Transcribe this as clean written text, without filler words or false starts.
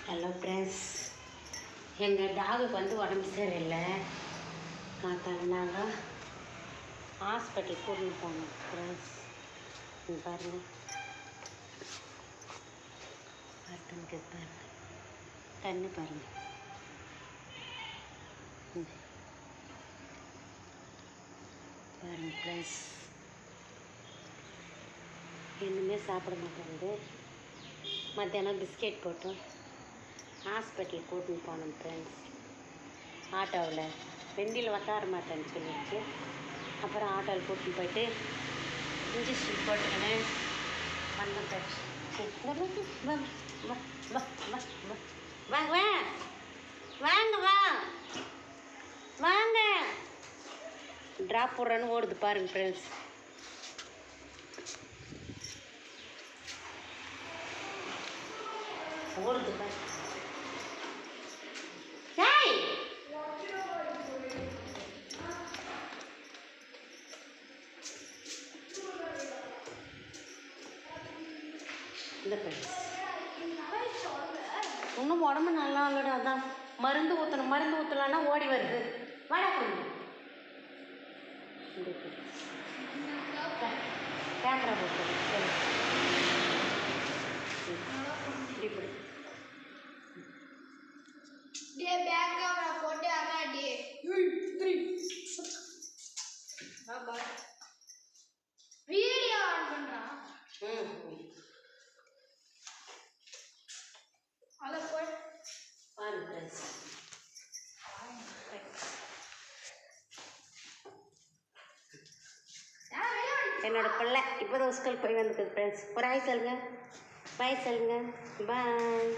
Hello friends, எங்கள் டாகுக்கு வந்து உடம்பு சரியில்லை. அதனால ஹாஸ்பிட்டல் கூட்டின்னு போனோம் ஃப்ரெண்ட்ஸ். பாருங்கள், பார்த்துங்க பாருங்கள், தண்ணி பாருங்கள். பாருங்கள் ஃப்ரெண்ட்ஸ், இன்னுமே சாப்பிட மாட்டேங்குது. மத்தியானம் பிஸ்கெட் போட்டு ஹாஸ்பிட்டல் கூட்டின்னு போனோம் ஃப்ரெண்ட்ஸ். ஆட்டோவில் வெண்டியில் உட்கார மாட்டேன்னு சொல்லிடுச்சு. அப்புறம் ஆட்டோவில் கூட்டின்னு போயிட்டு இன்ஜெக்ஷன் போட்டுக்கினேன் வந்தோம் ஃப்ரெண்ட்ஸ். வாங்க வாங்க வா வாங்க, ட்ராப் போடுறேன்னு ஓடுது பாருங்க ஃப்ரெண்ட்ஸ். ஓடுது பாரு. இந்த ஃப்ரெண்ட்ஸ், இன்னும் உடம்பு நல்லா இல்லைடா. அதான் மருந்து ஊற்றணும், மருந்து ஊற்றலான்னா ஓடி வருது. வாடா கொஞ்சம் கேமரா போட்டு இப்படி வீடியோ ஆன் பண்றான். அத போய் பாருங்க ஃப்ரெண்ட்ஸ். என்னோட பிள்ளை இப்போதான் ஸ்கூல் போய் வந்துருக்கு ஃப்ரெண்ட்ஸ். ஒரு ஹாய் சொல்லுங்க, பாய் சொல்லுங்க, பாய்.